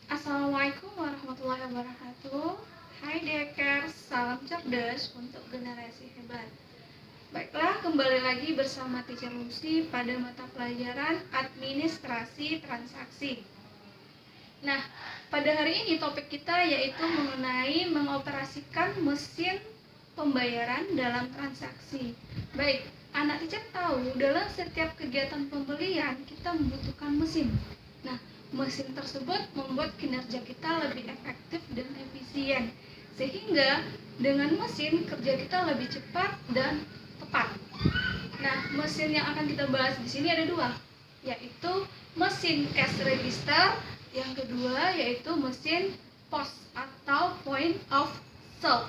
Assalamualaikum warahmatullahi wabarakatuh. Hai Dekers, salam cerdas untuk generasi hebat. Baiklah, kembali lagi bersama Teacher Lucy pada mata pelajaran Administrasi Transaksi. Nah, pada hari ini topik kita yaitu mengenai mengoperasikan mesin pembayaran dalam transaksi. Baik, anak teacher tahu dalam setiap kegiatan pembelian kita membutuhkan mesin. Nah, mesin tersebut membuat kinerja kita lebih efektif dan efisien, sehingga dengan mesin kerja kita lebih cepat dan tepat. Nah, mesin yang akan kita bahas di sini ada dua, yaitu mesin cash register, yang kedua yaitu mesin POS atau point of sale.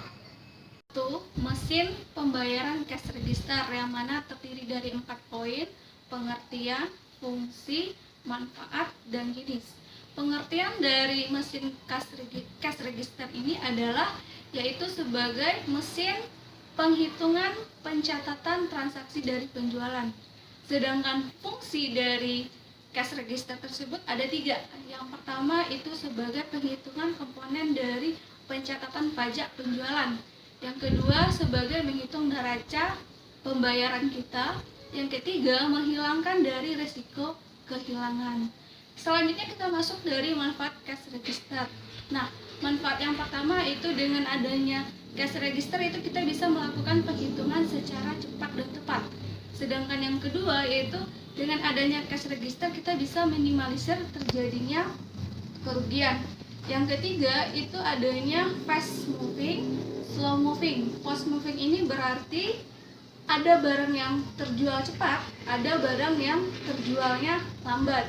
Itu mesin pembayaran cash register yang mana terdiri dari 4 poin: pengertian, fungsi, manfaat, dan jenis. Pengertian dari mesin cash register ini adalah yaitu sebagai mesin penghitungan pencatatan transaksi dari penjualan. Sedangkan fungsi dari cash register tersebut ada 3. Yang pertama itu sebagai penghitungan komponen dari pencatatan pajak penjualan. Yang kedua sebagai menghitung neraca pembayaran kita. Yang ketiga menghilangkan dari risiko kehilangan. Selanjutnya kita masuk dari manfaat cash register. Nah, manfaat yang pertama itu dengan adanya cash register itu kita bisa melakukan penghitungan secara cepat dan tepat. Sedangkan yang kedua yaitu dengan adanya cash register kita bisa minimalisir terjadinya kerugian. Yang ketiga itu adanya fast moving, slow moving. Fast moving ini berarti ada barang yang terjual cepat, ada barang yang terjualnya lambat.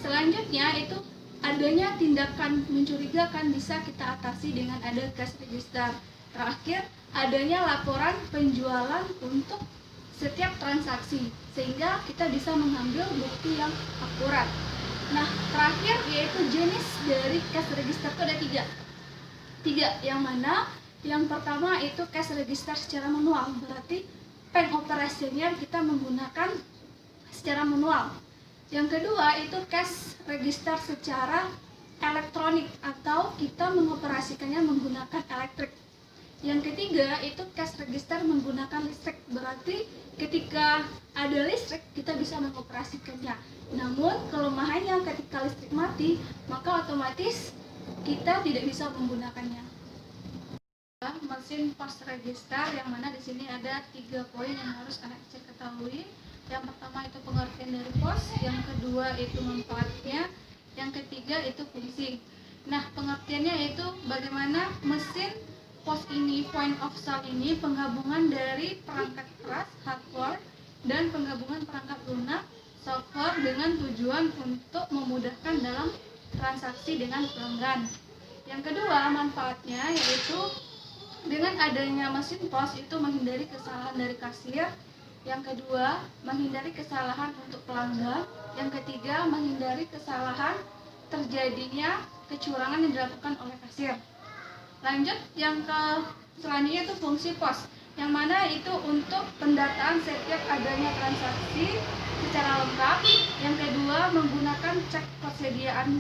Selanjutnya itu adanya tindakan mencurigakan bisa kita atasi dengan ada cash register. Terakhir, adanya laporan penjualan untuk setiap transaksi, sehingga kita bisa mengambil bukti yang akurat. Nah, terakhir yaitu jenis dari cash register itu ada 3. Yang mana? Yang pertama itu cash register secara manual, berarti pengoperasiannya kita menggunakan secara manual. Yang kedua itu cash register secara elektronik atau kita mengoperasikannya menggunakan elektrik. Yang ketiga itu cash register menggunakan listrik, berarti ketika ada listrik kita bisa mengoperasikannya. Namun kelemahannya ketika listrik mati maka otomatis kita tidak bisa menggunakannya. Mesin POS register yang mana di sini ada 3 poin yang harus anak teacher ketahui. Yang pertama itu pengertian dari POS, yang kedua itu manfaatnya, yang ketiga itu fungsi. Nah, pengertiannya itu bagaimana mesin POS ini, point of sale ini penggabungan dari perangkat keras, hardware, dan penggabungan perangkat lunak, software dengan tujuan untuk memudahkan dalam transaksi dengan pelanggan. Yang kedua, manfaatnya yaitu dengan adanya mesin POS itu menghindari kesalahan dari kasir. Yang kedua, menghindari kesalahan untuk pelanggan. Yang ketiga, menghindari kesalahan terjadinya kecurangan yang dilakukan oleh kasir. Lanjut, yang selanjutnya itu fungsi POS, yang mana itu untuk pendataan setiap adanya transaksi secara lengkap. Yang kedua, menggunakan cek persediaan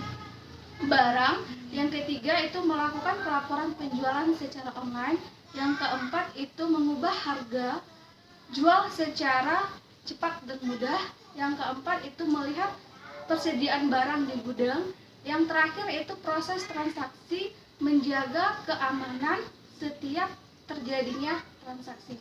barang. Yang ketiga itu melakukan pelaporan penjualan secara online. Yang keempat itu mengubah harga jual secara cepat dan mudah. Yang keempat itu melihat persediaan barang di gudang. Yang terakhir itu proses transaksi, menjaga keamanan setiap terjadinya transaksi.